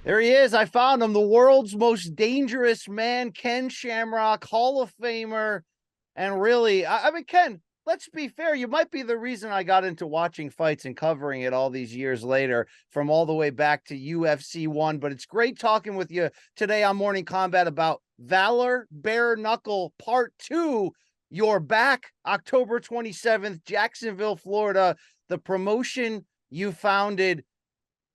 There he is. I found him. The world's most dangerous man, Ken Shamrock, Hall of Famer. And really, I mean, Ken, let's be fair. You might be the reason I got into watching fights and covering it all these years later, from all the way back to UFC 1. But it's great talking with you today on Morning Combat about Valor Bare Knuckle Part 2. You're back October 27th, Jacksonville, Florida, the promotion you founded.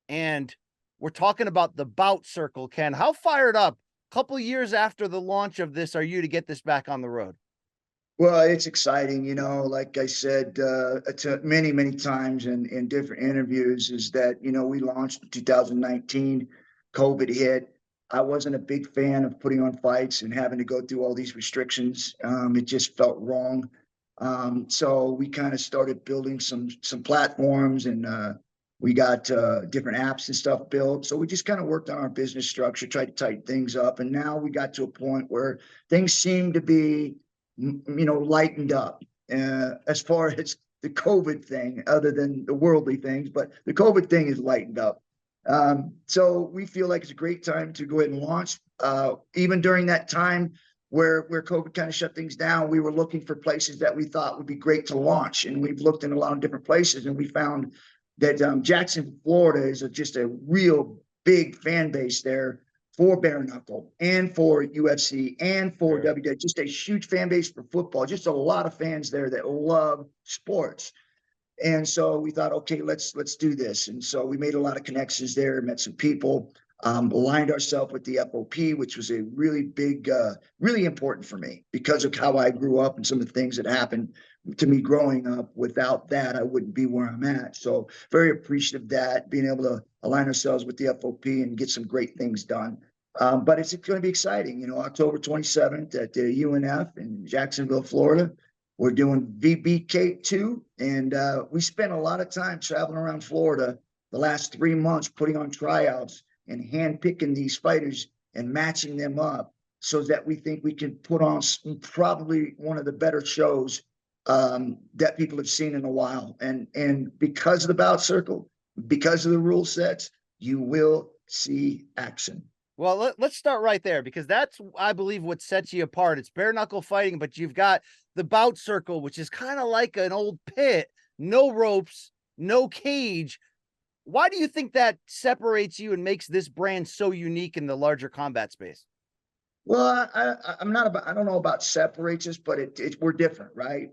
And we're talking about the bout circle, Ken. How fired up a couple years after the launch of this are you to get this back on the road? Well, it's exciting, like I said many, many times in different interviews, is that, we launched in 2019, COVID hit. I wasn't a big fan of putting on fights and having to go through all these restrictions. It just felt wrong. So we kind of started building some platforms, and we got different apps and stuff built. So we just kind of worked on our business structure, tried to tighten things up. And now we got to a point where things seem to be lightened up as far as the COVID thing, other than the worldly things, but the COVID thing is lightened up. So we feel like it's a great time to go ahead and launch. Even during that time where COVID kind of shut things down, we were looking for places that we thought would be great to launch. And we've looked in a lot of different places, and we found that Jacksonville, Florida is just a real big fan base there for bare knuckle and for UFC and for WWE, just a huge fan base for football, just a lot of fans there that love sports. And so we thought, okay, let's do this. And so we made a lot of connections there, met some people, aligned ourselves with the FOP, which was a really big, really important for me because of how I grew up and some of the things that happened to me growing up. Without that, I wouldn't be where I'm at. So very appreciative of that, being able to align ourselves with the FOP and get some great things done. But it's going to be exciting. October 27th at the UNF in Jacksonville, Florida. We're doing VBK2, and we spent a lot of time traveling around Florida the last 3 months, putting on tryouts and handpicking these fighters and matching them up so that we think we can put on probably one of the better shows that people have seen in a while. And because of the bout circle, because of the rule sets, you will see action. Well, let's start right there, because that's, I believe, what sets you apart. It's bare knuckle fighting, but you've got the bout circle, which is kind of like an old pit, no ropes, no cage. Why do you think that separates you and makes this brand so unique in the larger combat space? Well, I'm not about, I don't know about separates us, but we're different, right?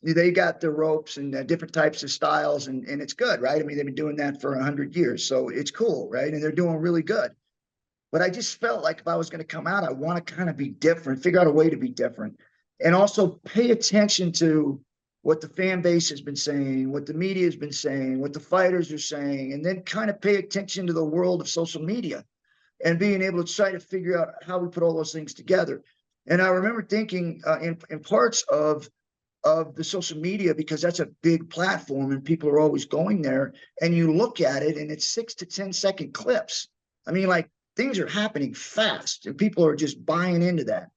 They got the ropes and different types of styles, and it's good, right? I mean, they've been doing that for 100 years, so it's cool, right? And they're doing really good. But I just felt like if I was going to come out, I want to kind of be different, figure out a way to be different, and also pay attention to what the fan base has been saying, what the media has been saying, what the fighters are saying, and then kind of pay attention to the world of social media and being able to try to figure out how we put all those things together. And I remember thinking in parts of the social media, because that's a big platform and people are always going there, and you look at it and it's 6 to 10 second clips. I mean, like, things are happening fast and people are just buying into that.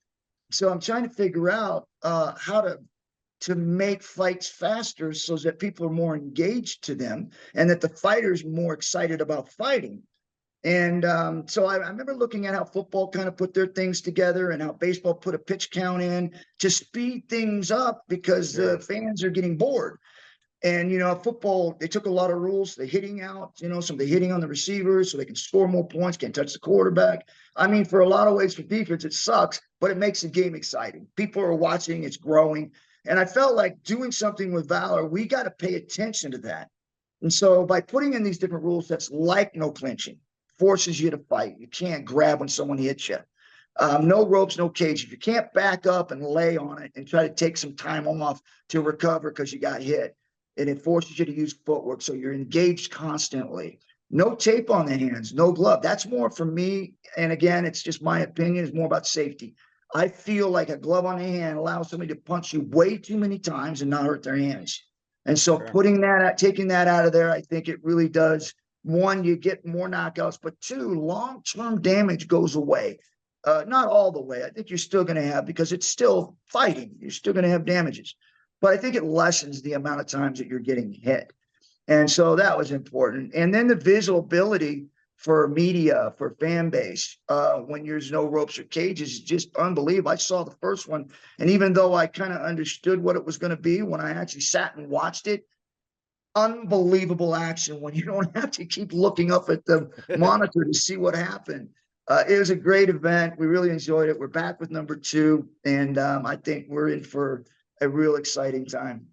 So I'm trying to figure out how to make fights faster so that people are more engaged to them and that the fighters are more excited about fighting. And so I remember looking at how football kind of put their things together and how baseball put a pitch count in to speed things up because the fans are getting bored. And, football, they took a lot of rules, the hitting out, some of the hitting on the receivers so they can score more points, can't touch the quarterback. I mean, for a lot of ways for defense, it sucks, but it makes the game exciting. People are watching, it's growing. And I felt like doing something with Valor, we got to pay attention to that. And so by putting in these different rules, that's like no clinching, forces you to fight. You can't grab when someone hits you. No ropes, no cage. If you can't back up and lay on it and try to take some time off to recover because you got hit, and it forces you to use footwork, so you're engaged constantly. No tape on the hands, no glove. That's more for me, and again, it's just my opinion, it's more about safety. I feel like a glove on the hand allows somebody to punch you way too many times and not hurt their hands. And so putting that out, taking that out of there, I think it really does. One, you get more knockouts, but two, long-term damage goes away. Not all the way. I think you're still going to have, because it's still fighting, you're still going to have damages. But I think it lessens the amount of times that you're getting hit. And so that was important. And then the visual ability for media, for fan base, when there's no ropes or cages. It's just unbelievable. I saw the first one, and even though I kind of understood what it was going to be, when I actually sat and watched it, unbelievable action when you don't have to keep looking up at the monitor to see what happened. It was a great event. We really enjoyed it. We're back with number 2, and I think we're in for a real exciting time.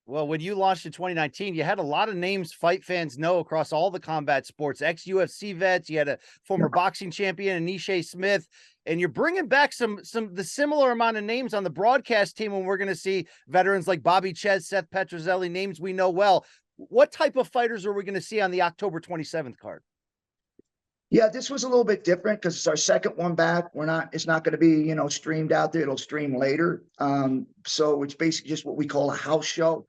Well, when you launched in 2019, you had a lot of names fight fans know across all the combat sports, ex-UFC vets. You had a former boxing champion, Anisha Smith, and you're bringing back the similar amount of names on the broadcast team when we're going to see veterans like Bobby Ches, Seth Petrozelli, names we know well. What type of fighters are we going to see on the October 27th card? Yeah, this was a little bit different because it's our second one back. It's not going to be, streamed out there. It'll stream later. So it's basically just what we call a house show.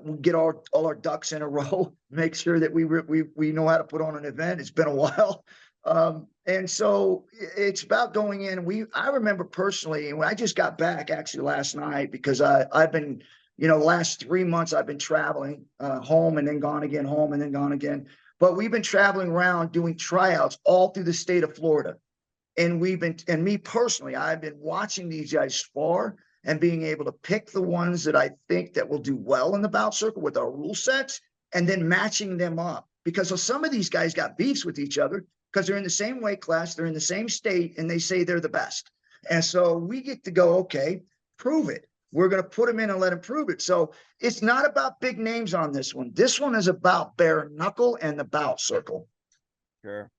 We get all our ducks in a row, make sure that we know how to put on an event. It's been a while. And so it's about going in. I remember personally, when I just got back actually last night, because I've been, the last 3 months I've been traveling home and then gone again, home and then gone again. But we've been traveling around doing tryouts all through the state of Florida. And me personally, I've been watching these guys spar and being able to pick the ones that I think that will do well in the bout circle with our rule sets, and then matching them up. Because some of these guys got beefs with each other because they're in the same weight class, they're in the same state, and they say they're the best. And so we get to go, okay, prove it. We're going to put them in and let them prove it. So it's not about big names on this one. This one is about bare knuckle and the bout circle. Sure.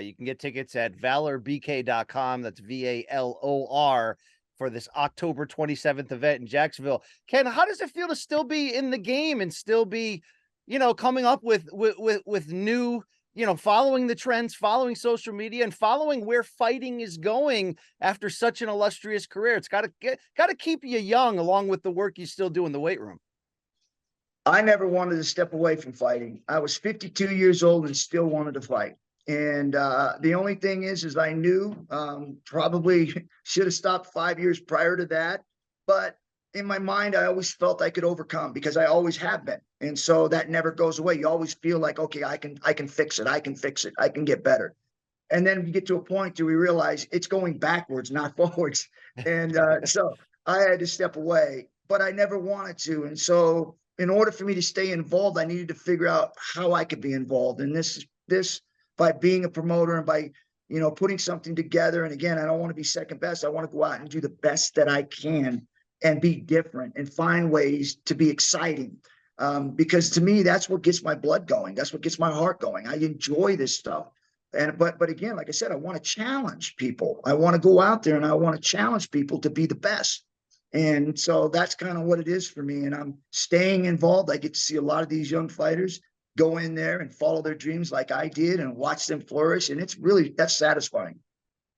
You can get tickets at valorbk.com. That's VALOR for this October 27th event in Jacksonville. Ken, how does it feel to still be in the game and still be, coming up with new, following the trends, following social media, and following where fighting is going after such an illustrious career? It's got to keep you young, along with the work you still do in the weight room. I never wanted to step away from fighting. I was 52 years old and still wanted to fight. And the only thing is I knew probably should have stopped 5 years prior to that. But in my mind, I always felt I could overcome, because I always have been. And so that never goes away. You always feel like, okay, I can fix it. I can fix it. I can get better. And then we get to a point where we realize it's going backwards, not forwards. And so I had to step away, but I never wanted to. And so in order for me to stay involved, I needed to figure out how I could be involved. And this by being a promoter and by, putting something together. And again, I don't want to be second best. I want to go out and do the best that I can and be different and find ways to be exciting. Because to me, that's what gets my blood going. That's what gets my heart going. I enjoy this stuff. But again, like I said, I want to challenge people. I want to go out there and I want to challenge people to be the best. And so that's kind of what it is for me. And I'm staying involved. I get to see a lot of these young fighters go in there and follow their dreams like I did and watch them flourish. And that's satisfying.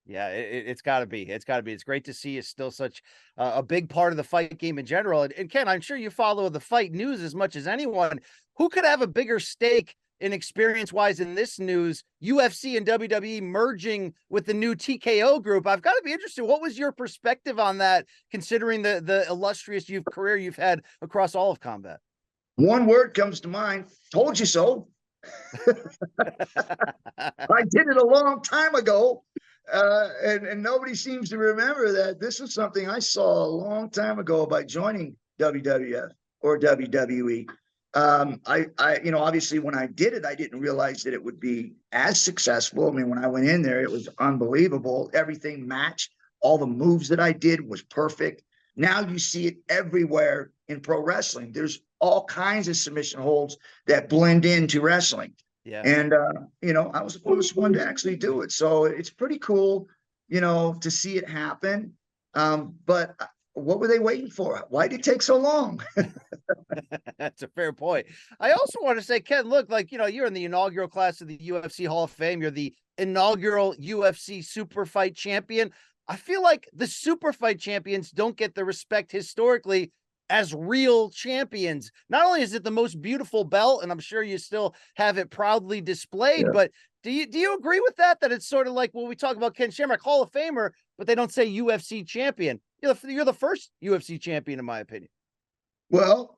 Yeah, it's got to be. It's got to be. It's great to see it's still such a big part of the fight game in general. And Ken, I'm sure you follow the fight news as much as anyone. Who could have a bigger stake in experience-wise in this news? UFC and WWE merging with the new TKO group. I've got to be interested. What was your perspective on that, considering the illustrious career you've had across all of combat? One word comes to mind: told you so. I did it a long time ago. And nobody seems to remember that this was something I saw a long time ago by joining WWF or WWE. Obviously when I did it, I didn't realize that it would be as successful. I mean, when I went in there, it was unbelievable. Everything matched. All the moves that I did was perfect. Now you see it everywhere in pro wrestling. There's all kinds of submission holds that blend into wrestling. Yeah. And, I was the first one to actually do it. So it's pretty cool, to see it happen. But what were they waiting for? Why did it take so long? That's a fair point. I also want to say, Ken, look, you're in the inaugural class of the UFC Hall of Fame. You're the inaugural UFC super fight champion. I feel like the super fight champions don't get the respect historically as real champions. Not only is it the most beautiful belt, and I'm sure you still have it proudly displayed, but do you agree with that? That it's sort of like when we talk about Ken Shamrock, Hall of Famer, but they don't say UFC champion. You're the first UFC champion, in my opinion. Well,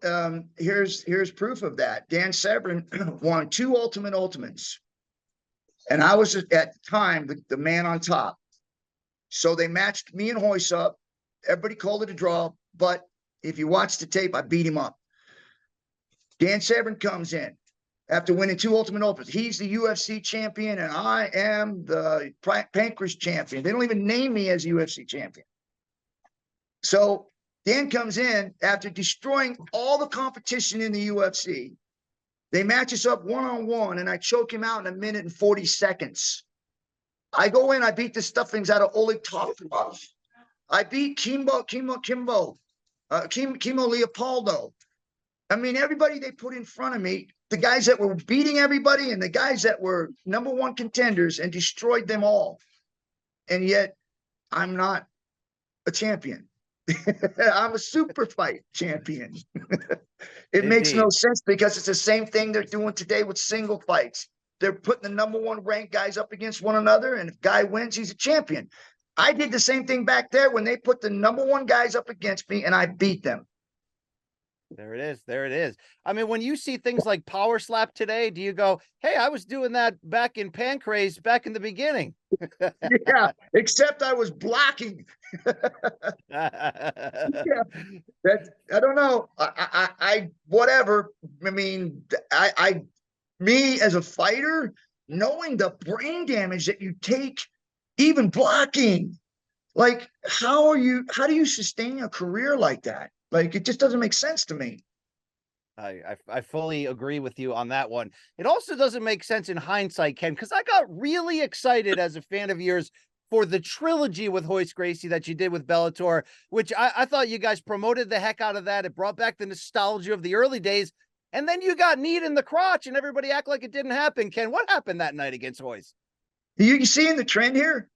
here's proof of that. Dan Severn won 2 Ultimates. And I was at the time the man on top. So they matched me and Royce up. Everybody called it a draw, but if you watch the tape, I beat him up. Dan Severn comes in after winning 2 Ultimate Opens. He's the UFC champion, and I am the Pancrase champion. They don't even name me as UFC champion. So Dan comes in after destroying all the competition in the UFC. They match us up one-on-one, and I choke him out in 1 minute and 40 seconds. I go in, I beat the stuffings out of Oleg Topalov. I beat Kimo Leopoldo. I mean, everybody they put in front of me, the guys that were beating everybody and the guys that were #1 contenders, and destroyed them all. And yet I'm not a champion. I'm a super fight champion. It makes no sense because it's the same thing they're doing today with single fights. They're putting the #1 ranked guys up against one another, and if guy wins, he's a champion. I did the same thing back there when they put the #1 guys up against me, and I beat them. There it is. There it is. I mean, when you see things like Power Slap today, do you go, hey, I was doing that back in Pancrase back in the beginning? Yeah, except I was blocking. Yeah, I don't know. I whatever. I mean, me as a fighter, knowing the brain damage that you take, even blocking, like how do you sustain a career like that? Like, it just doesn't make sense to me. I fully agree with you on that one. It also doesn't make sense in hindsight, Ken, because I got really excited as a fan of yours for the trilogy with Royce Gracie that you did with Bellator, which I thought you guys promoted the heck out of that. It brought back the nostalgia of the early days. And then you got kneed in the crotch and everybody act like it didn't happen. Ken, what happened that night against Royce? You seeing the trend here?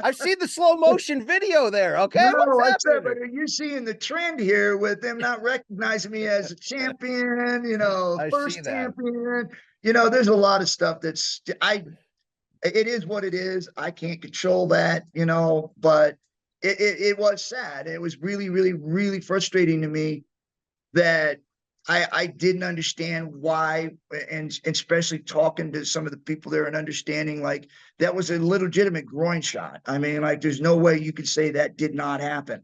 I've seen the slow motion video there. Okay. No, What's happening? but are you seeing the trend here with them not recognizing me as a champion, first champion? There's a lot of stuff it is what it is. I can't control that, but it was sad. It was really, really, really frustrating to me that I didn't understand why, and especially talking to some of the people there and understanding like that was a legitimate groin shot. I mean, like there's no way you could say that did not happen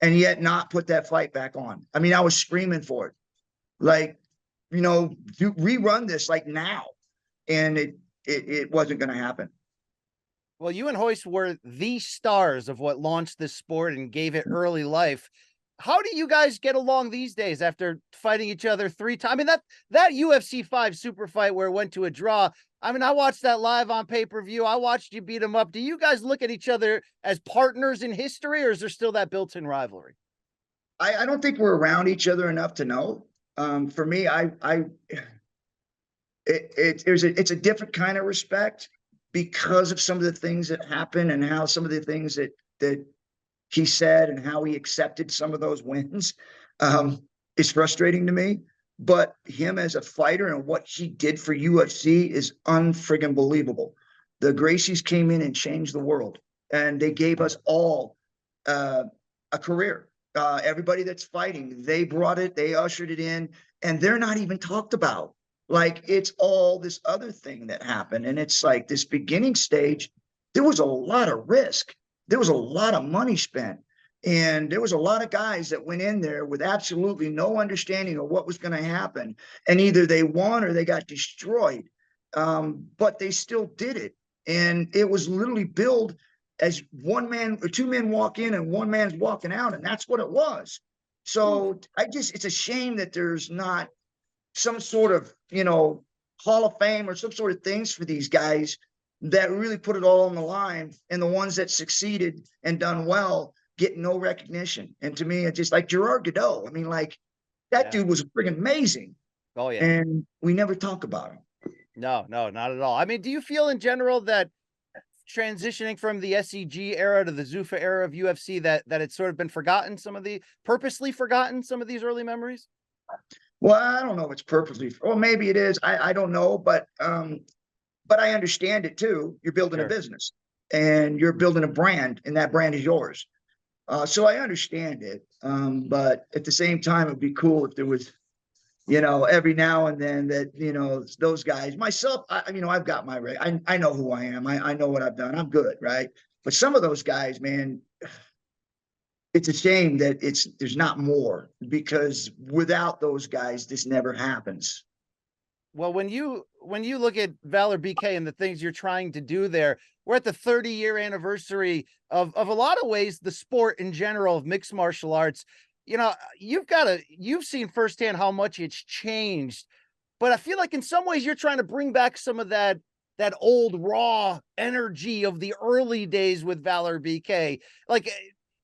and yet not put that fight back on. I mean, I was screaming for it. Like, rerun this like now. And it wasn't going to happen. Well, you and Royce were the stars of what launched this sport and gave it early life. How do you guys get along these days after fighting each other 3 times? I mean, that UFC 5 super fight where it went to a draw. I mean, I watched that live on pay-per-view. I watched you beat him up. Do you guys look at each other as partners in history, or is there still that built-in rivalry? I don't think we're around each other enough to know. For me, it's a different kind of respect because of some of the things that happen and how some of the things that he said and how he accepted some of those wins is frustrating to me. But him as a fighter and what he did for UFC is unfriggin' believable. The Gracies came in and changed the world, and they gave us all a career. Everybody that's fighting, they brought it, they ushered it in, and they're not even talked about. Like, it's all this other thing that happened. And it's like this beginning stage, there was a lot of risk. There was a lot of money spent, and there was a lot of guys that went in there with absolutely no understanding of what was going to happen. And either they won or they got destroyed. But they still did it. And it was literally billed as one man or 2 men walk in and one man's walking out. And that's what it was. So it's a shame that there's not some sort of, Hall of Fame or some sort of things for these guys that really put it all on the line, and the ones that succeeded and done well get no recognition. And to me, it's just like Gerard Godot. I mean, like that dude was freaking amazing. Oh yeah. And we never talk about him. No, not at all. I mean, do you feel in general that transitioning from the SEG era to the Zuffa era of UFC that it's sort of been purposely forgotten some of these early memories? Well, I don't know if it's purposely, or maybe it is. I don't know, but I understand it too. You're building a business and you're building a brand, and that brand is yours. So I understand it. But at the same time, it'd be cool if there was every now and then that, those guys, myself, I've got my, I know who I am. I know what I've done. I'm good. Right. But some of those guys, man, it's a shame that there's not more, because without those guys, this never happens. Well, when you look at Valor BK and the things you're trying to do there, we're at the 30-year anniversary of a lot of ways the sport in general of mixed martial arts. You've seen firsthand how much it's changed, but I feel like in some ways you're trying to bring back some of that old raw energy of the early days with Valor BK. Like,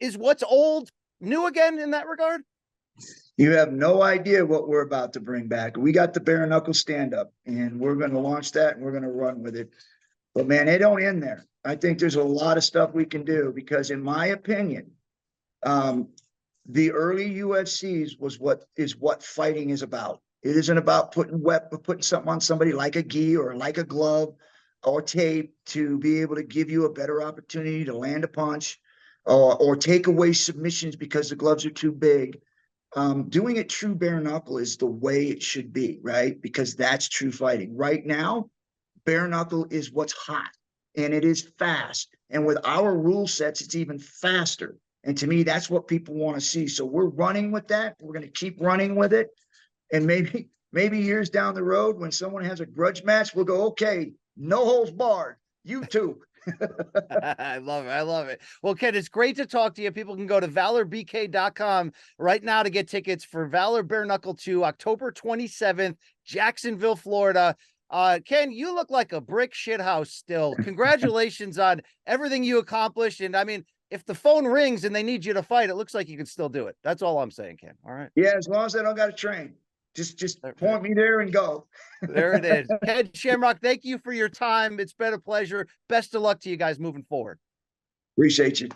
is what's old new again in that regard? You have no idea what we're about to bring back. We got the bare knuckle stand up, and we're going to launch that, and we're going to run with it. But man, it don't end there. I think there's a lot of stuff we can do, because in my opinion, the early UFCs was what fighting is about. It isn't about putting something on somebody like a gi or like a glove or tape to be able to give you a better opportunity to land a punch, or take away submissions because the gloves are too big. Doing it true bare knuckle is the way it should be, right? Because that's true fighting. Right now, bare knuckle is what's hot, and it is fast. And with our rule sets, it's even faster. And to me, that's what people want to see. So we're running with that. We're going to keep running with it. And maybe years down the road, when someone has a grudge match, we'll go, okay, no holds barred. You too. I love it. I love it. Well, Ken, it's great to talk to you. People can go to valorbk.com right now to get tickets for Valor Bare Knuckle 2, October 27th, Jacksonville, Florida. Ken, you look like a brick shithouse still. Congratulations on everything you accomplished. And I mean, if the phone rings and they need you to fight, it looks like you can still do it. That's all I'm saying, Ken. All right. Yeah, as long as I don't got to train. Just point me there and go. There it is. Ken Shamrock, thank you for your time. It's been a pleasure. Best of luck to you guys moving forward. Appreciate you.